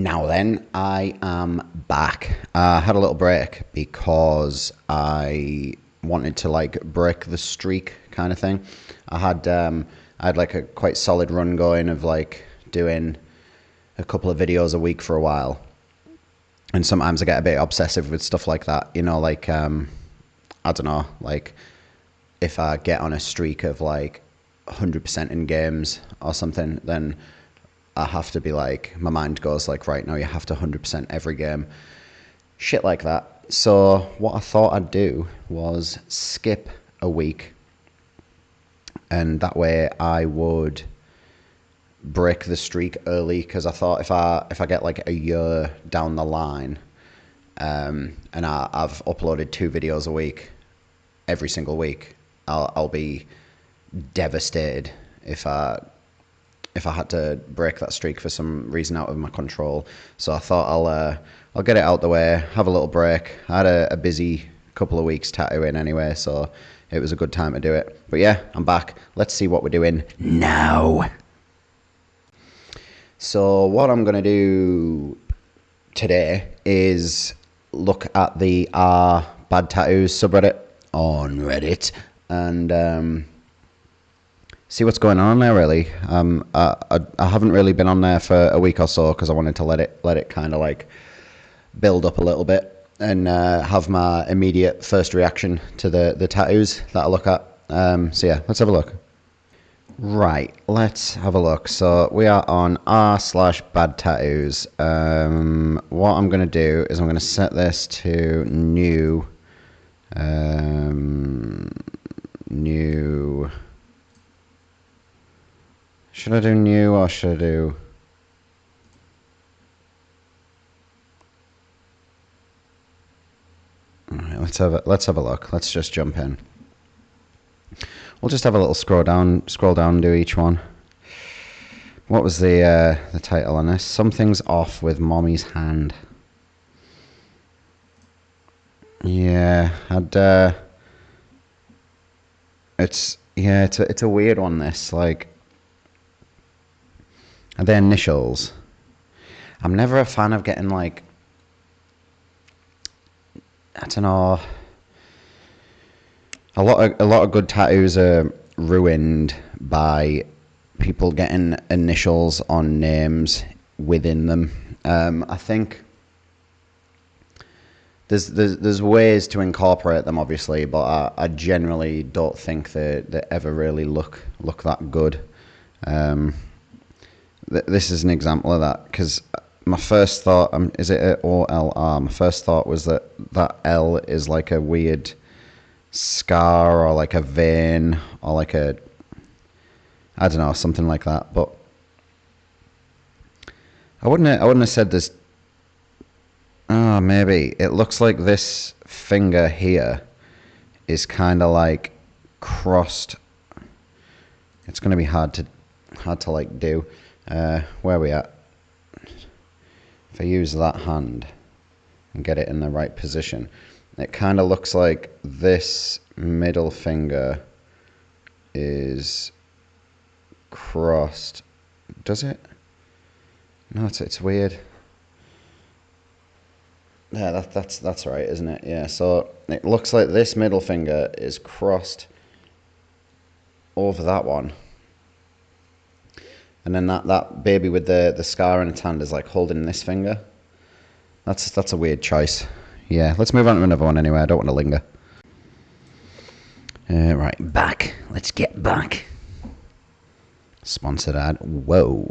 Now then, I am back. I had a little break because I wanted to like break the streak kind of thing. I had like a quite solid run going of like doing a couple of videos a week for a while. And sometimes I get a bit obsessive with stuff like that, like I don't know, like if I get on a streak of like 100% in games or something, then I have to be like, my mind goes like, right now you have to 100% every game. Shit like that. So what I thought I'd do was skip a week, and that way I would break the streak early, because I thought if I get like a year down the line, and I've uploaded 2 videos a week every single week, I'll be devastated if I had to break that streak for some reason out of my control. So I thought I'll get it out the way, have a little break. I had a busy couple of weeks tattooing anyway, so it was a good time to do it. But yeah, I'm back. Let's see what we're doing now. So what I'm going to do today is look at the badtattoos subreddit on Reddit and see what's going on there, really. I haven't really been on there for a week or so because I wanted to let it kind of like build up a little bit and have my immediate first reaction to the tattoos that I look at. So yeah, let's have a look. Right, let's have a look. So we are on r/badtattoos. What I'm going to do is I'm going to set this to new. New. Should I do new or should I do... Alright, let's have a look. Let's just jump in. We'll just have a little scroll down, do each one. What was the title on this? Something's off with Mommy's hand. Yeah, it's a weird one, this, like, are they initials? I'm never a fan of getting like, I don't know. A lot of good tattoos are ruined by people getting initials on names within them. I think there's ways to incorporate them, obviously, but I generally don't think they ever really look that good. This is an example of that, because my first thought, is it a OLR? My first thought was that L is like a weird scar or like a vein or like a, I don't know, something like that. But I wouldn't have said this. Oh, maybe it looks like this finger here is kind of like crossed. It's going to be hard to like do. Where are we at? If I use that hand and get it in the right position, it kind of looks like this middle finger is crossed. Does it? No, it's weird. Yeah, that's right, isn't it? Yeah, so it looks like this middle finger is crossed over that one. And then that baby with the scar in its hand is like holding this finger. That's a weird choice. Yeah, let's move on to another one anyway. I don't want to linger. Right, back. Let's get back. Sponsored ad. Whoa.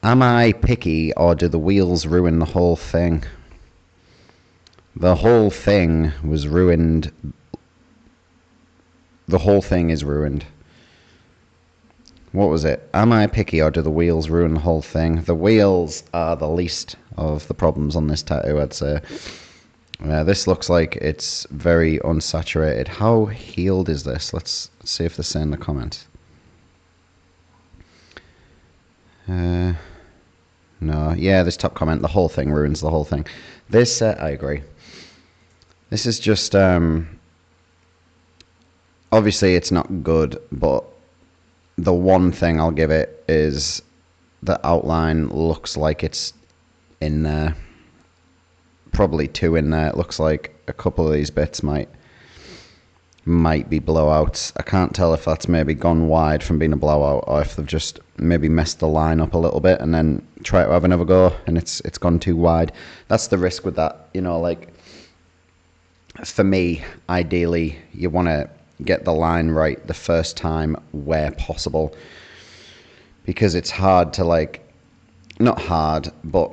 Am I picky, or do the wheels ruin the whole thing? The whole thing was ruined. The whole thing is ruined. What was it? Am I picky, or do the wheels ruin the whole thing? The wheels are the least of the problems on this tattoo, I'd say. This looks like it's very unsaturated. How healed is this? Let's see if they say in the comments. No. Yeah, this top comment, the whole thing ruins the whole thing. This, I agree. This is just, obviously it's not good, but the one thing I'll give it is the outline looks like it's in there. Probably 2 in there. It looks like a couple of these bits might be blowouts. I can't tell if that's maybe gone wide from being a blowout, or if they've just maybe messed the line up a little bit and then try to have another go and it's gone too wide. That's the risk with that, you know. Like, for me, ideally you want to get the line right the first time where possible, because it's hard to, like, not hard, but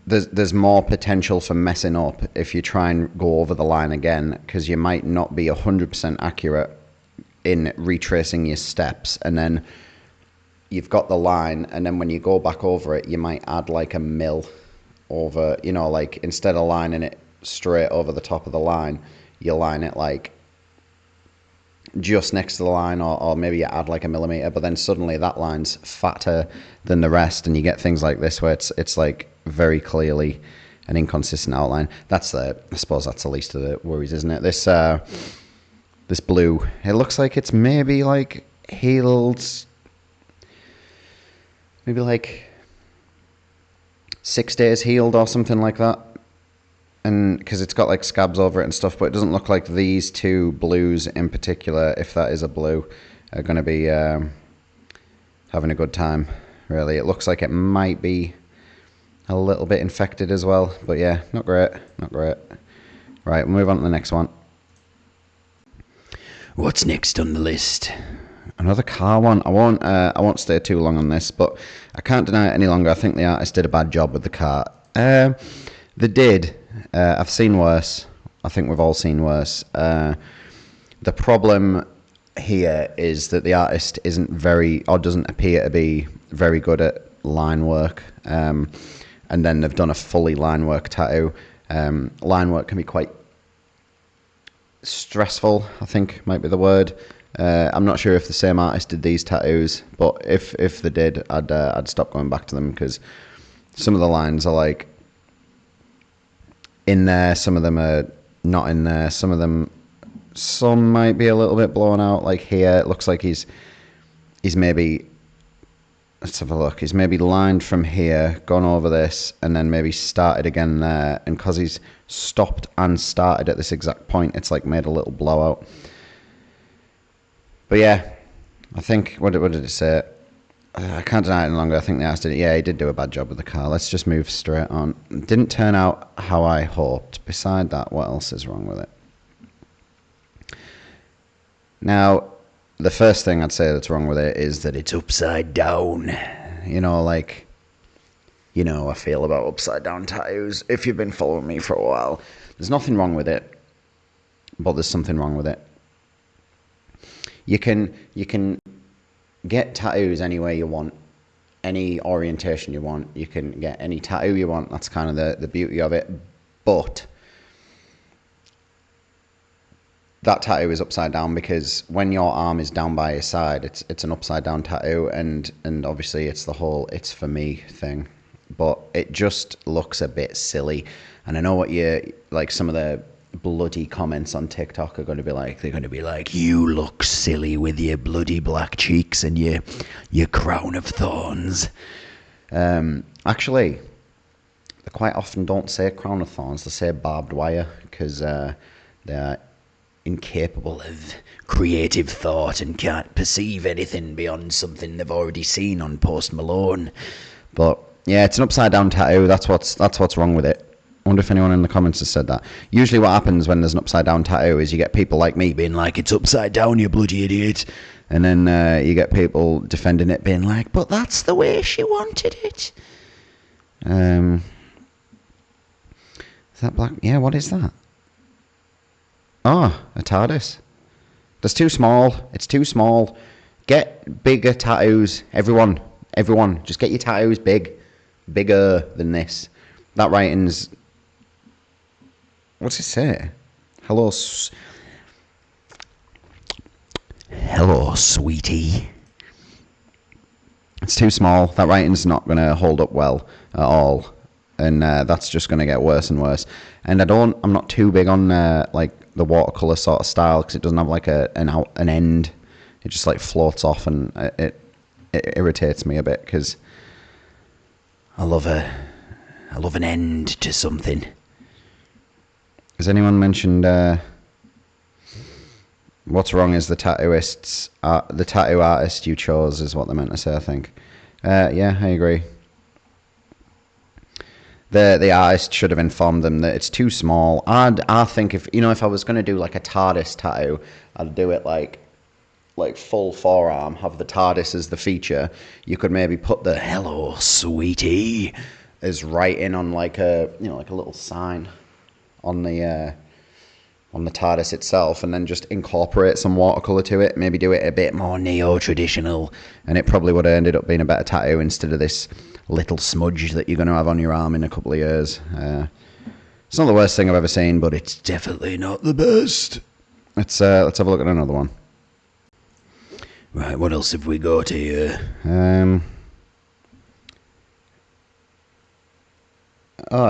there's more potential for messing up if you try and go over the line again, because you might not be 100% accurate in retracing your steps, and then you've got the line, and then when you go back over it, you might add like a mil over, you know, like instead of lining it straight over the top of the line, you line it like just next to the line, or maybe you add like a millimeter, but then suddenly that line's fatter than the rest, and you get things like this where it's like very clearly an inconsistent outline. I suppose that's the least of the worries, isn't it? This blue, it looks like it's maybe like healed, maybe like 6 days healed or something like that. And because it's got like scabs over it and stuff, but it doesn't look like these 2 blues in particular, if that is a blue, are going to be having a good time, really. It looks like it might be a little bit infected as well, but yeah, not great. Right, we'll move on to the next one. What's next on the list? Another car one. I won't stay too long on this, but I can't deny it any longer. I think the artist did a bad job with the car. They did. I've seen worse. I think we've all seen worse. The problem here is that the artist doesn't appear to be very good at line work. And then they've done a fully line work tattoo. Line work can be quite stressful, I think might be the word. I'm not sure if the same artist did these tattoos, but if they did, I'd stop going back to them, because some of the lines are like in there, some of them are not in there, some might be a little bit blown out. Like here, it looks like he's maybe, let's have a look, he's maybe lined from here, gone over this, and then maybe started again there, and because he's stopped and started at this exact point, it's like made a little blowout. But yeah, I think, what did it say? I can't deny it any longer. I think the artist did it. Yeah, he did do a bad job with the car. Let's just move straight on. Didn't turn out how I hoped. Beside that, what else is wrong with it? Now, the first thing I'd say that's wrong with it is that it's upside down. You know, like, you know how I feel about upside down tattoos. If you've been following me for a while, there's nothing wrong with it, but there's something wrong with it. You can get tattoos any way you want, any orientation you want. You can get any tattoo you want. That's kind of the beauty of it. But that tattoo is upside down, because when your arm is down by your side, it's an upside down tattoo, and obviously it's the whole "it's for me" thing. But it just looks a bit silly. And I know what some of the bloody comments on TikTok are going to be like. They're going to be like, "You look silly with your bloody black cheeks and your crown of thorns." Actually, they quite often don't say crown of thorns. They say barbed wire, because they're incapable of creative thought and can't perceive anything beyond something they've already seen on Post Malone. But yeah, it's an upside down tattoo. That's what's wrong with it. I wonder if anyone in the comments has said that. Usually what happens when there's an upside down tattoo is you get people like me being like, "It's upside down, you bloody idiot." And then you get people defending it, being like, "But that's the way she wanted it." Is that black? Yeah, what is that? Oh, a TARDIS. That's too small. It's too small. Get bigger tattoos. Everyone, just get your tattoos bigger than this. That writing's... What's it say? Hello, sweetie. It's too small. That writing's not going to hold up well at all. And that's just going to get worse and worse. And I'm not too big on like the watercolor sort of style, because it doesn't have like an end. It just like floats off, and it irritates me a bit because I love an end to something. Has anyone mentioned what's wrong is the tattooists? The tattoo artist you chose is what they meant to say, I think. Yeah, I agree. The artist should have informed them that it's too small. I think if I was going to do like a TARDIS tattoo, I'd do it like full forearm, have the TARDIS as the feature. You could maybe put the "Hello, sweetie" as writing on like a little sign on the TARDIS itself, and then just incorporate some watercolor to it. Maybe do it a bit more neo-traditional, and it probably would have ended up being a better tattoo instead of this little smudge that you're going to have on your arm in a couple of years. It's not the worst thing I've ever seen, but it's definitely not the best. Let's have a look at another one. Right, what else have we got here? I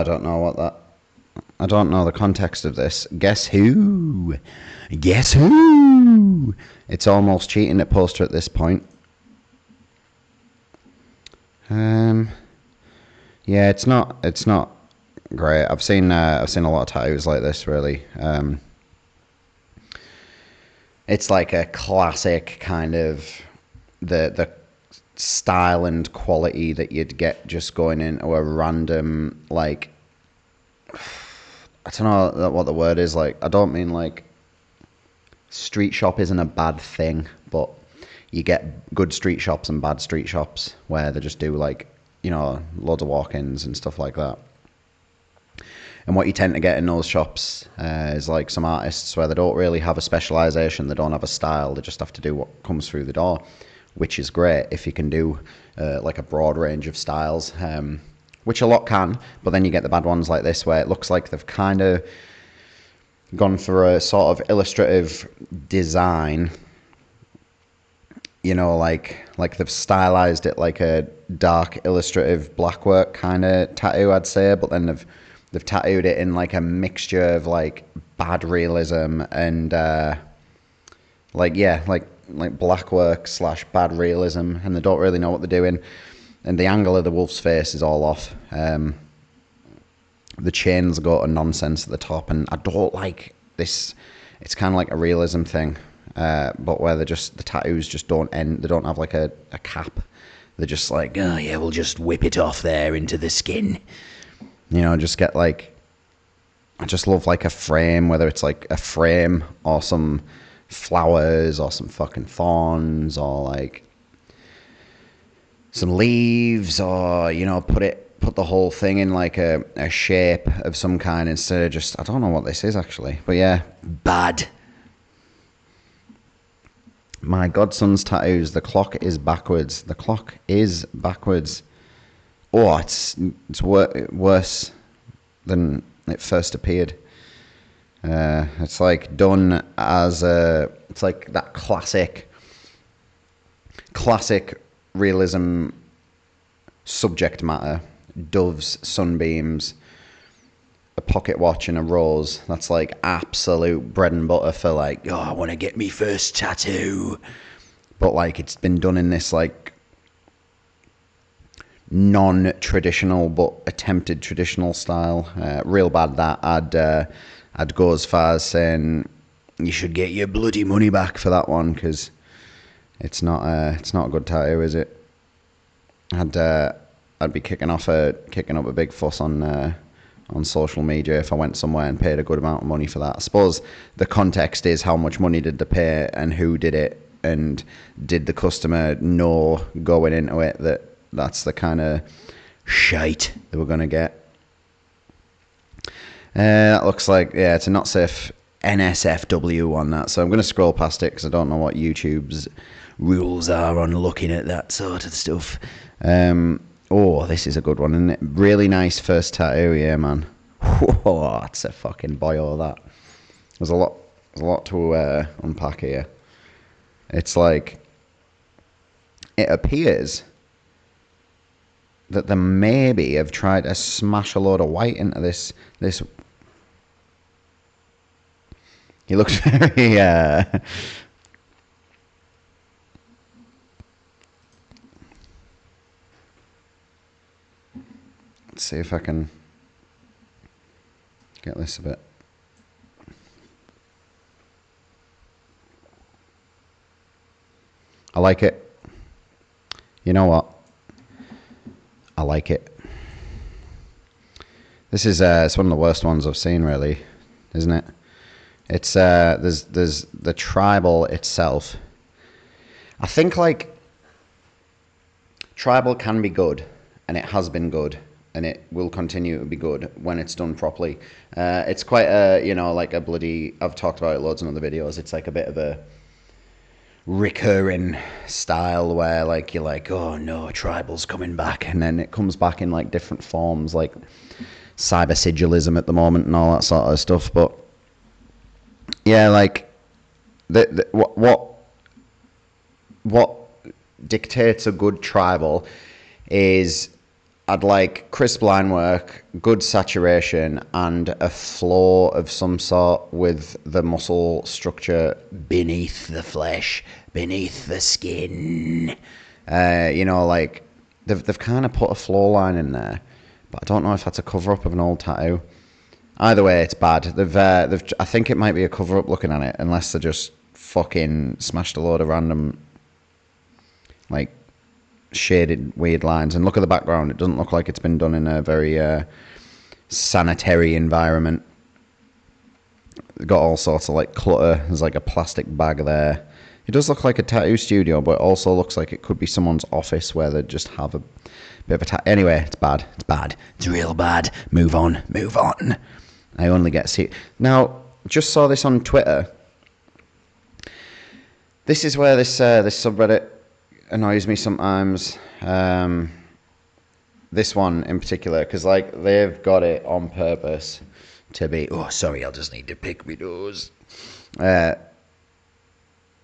don't know I don't know the context of this. Guess who? Guess who? It's almost cheating at poster at this point. Yeah, it's not great. I've seen a lot of tattoos like this. Really, it's like a classic kind of the style and quality that you'd get just going into a random, like, I don't know what the word is. Like, I don't mean like street shop isn't a bad thing, but you get good street shops and bad street shops where they just do like, loads of walk-ins and stuff like that. And what you tend to get in those shops is like some artists where they don't really have a specialization, they don't have a style, they just have to do what comes through the door, which is great if you can do like a broad range of styles, which a lot can. But then you get the bad ones like this where it looks like they've kind of gone for a sort of illustrative design, like they've stylized it like a dark illustrative blackwork kind of tattoo, I'd say, but then they've tattooed it in like a mixture of like bad realism and like blackwork / bad realism, and they don't really know what they're doing. And the angle of the wolf's face is all off. The chains go to nonsense at the top, and I don't like this. It's kind of like a realism thing, but where the tattoos just don't end. They don't have like a cap. They're just like, oh yeah, we'll just whip it off there into the skin. Just get like, I just love like a frame, whether it's like a frame or some flowers or some fucking thorns or like some leaves, or put the whole thing in like a shape of some kind instead of just, I don't know what this is actually, but yeah, bad. My godson's tattoos, the clock is backwards. The clock is backwards. Oh, it's worse than it first appeared. It's like done as it's like that classic realism subject matter. Doves, sunbeams, a pocket watch and a rose. That's like absolute bread and butter for like, oh, I want to get me first tattoo. But like it's been done in this like non-traditional but attempted traditional style. Real bad that. I'd go as far as saying you should get your bloody money back for that one, because it's not a good tattoo, is it? I'd be kicking up a big fuss on social media if I went somewhere and paid a good amount of money for that. I suppose the context is how much money did they pay and who did it, and did the customer know going into it that that's the kind of shite they were going to get. That looks like, yeah, it's a not safe NSFW on that. So I'm going to scroll past it because I don't know what YouTube's rules are on looking at that sort of stuff. Oh, this is a good one, isn't it? Really nice first tattoo, yeah, man. Whoa, that's a fucking boyo, that. There's a lot to unpack here. It's like, it appears that they maybe have tried to smash a load of white into this. He looks very see if I can get this a bit. I like it. You know what? I like it. This is it's one of the worst ones I've seen, really, isn't it? It's there's the tribal itself. I think like tribal can be good, and it has been good, and it will continue to be good when it's done properly. It's quite a, you know, like a bloody, I've talked about it loads in other videos. It's like a bit of a recurring style where like you're like, oh no, tribal's coming back, and then it comes back in like different forms, like cyber sigilism at the moment and all that sort of stuff. But yeah, like what dictates a good tribal is I'd like crisp line work, good saturation, and a flow of some sort with the muscle structure beneath the flesh, beneath the skin. You know, like they've kind of put a flow line in there, but I don't know if that's a cover up of an old tattoo. Either way, it's bad. They've I think it might be a cover up looking at it, unless they just fucking smashed a load of random like shaded weird lines. And look at the background, it doesn't look like it's been done in a very sanitary environment. Got all sorts of like clutter. There's like a plastic bag there. It does look like a tattoo studio, but it also looks like it could be someone's office where they just have a bit of a tattoo. Anyway, it's bad. It's bad. It's real bad. Move on. Move on. I only get to see. Now, just saw this on Twitter. This is where this subreddit annoys me sometimes. This one in particular, because like they've got it on purpose to be. Oh, sorry, I'll just need to pick my nose.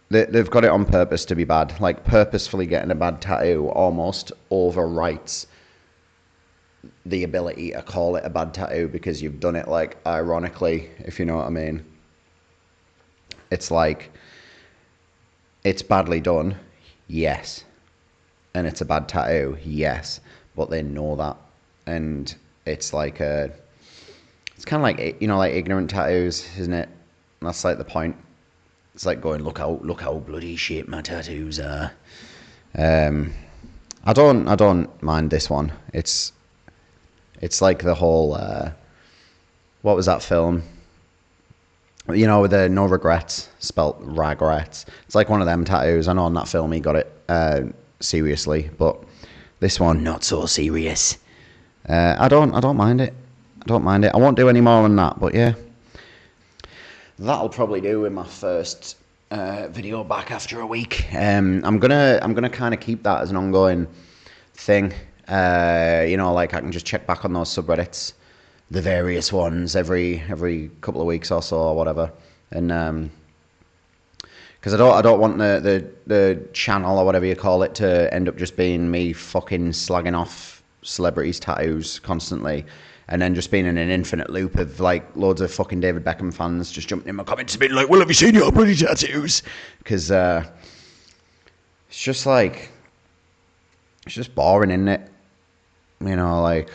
They've got it on purpose to be bad. Like purposefully getting a bad tattoo almost overwrites the ability to call it a bad tattoo because you've done it like ironically, if you know what I mean. It's like it's badly done. Yes. And it's a bad tattoo, yes. But they know that. And it's like it's kind of like, you know, like ignorant tattoos, isn't it? That's like the point. It's like going, look how bloody shit my tattoos are. I don't mind this one. It's like the whole, what was that film? You know, with the no regrets, spelt regrets. It's like one of them tattoos. I know in that film he got it seriously, but this one not so serious. I don't mind it. I don't mind it. I won't do any more than that, but yeah. That'll probably do in my first video back after a week. I'm gonna kind of keep that as an ongoing thing. You know, like I can just check back on those subreddits, the various ones every couple of weeks or so or whatever, and because I don't want the channel or whatever you call it to end up just being me fucking slagging off celebrities' tattoos constantly. And then just being in an infinite loop of like loads of fucking David Beckham fans just jumping in my comments and being like, well, have you seen your bloody tattoos? Because it's just like, it's just boring, isn't it? You know, like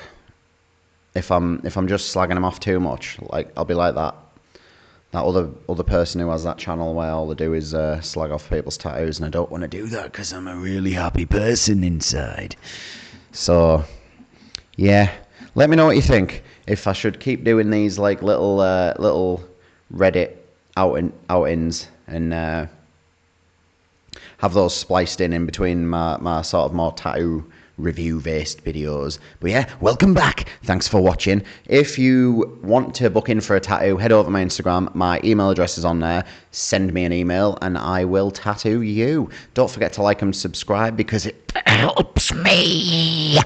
if I'm just slagging them off too much, like I'll be like that other person who has that channel where all they do is slag off people's tattoos, and I don't want to do that because I'm a really happy person inside. So yeah. Let me know what you think. If I should keep doing these like little Reddit outings and have those spliced in between my sort of more tattoo review-based videos. But yeah, welcome back. Thanks for watching. If you want to book in for a tattoo, head over to my Instagram. My email address is on there. Send me an email and I will tattoo you. Don't forget to like and subscribe because it helps me.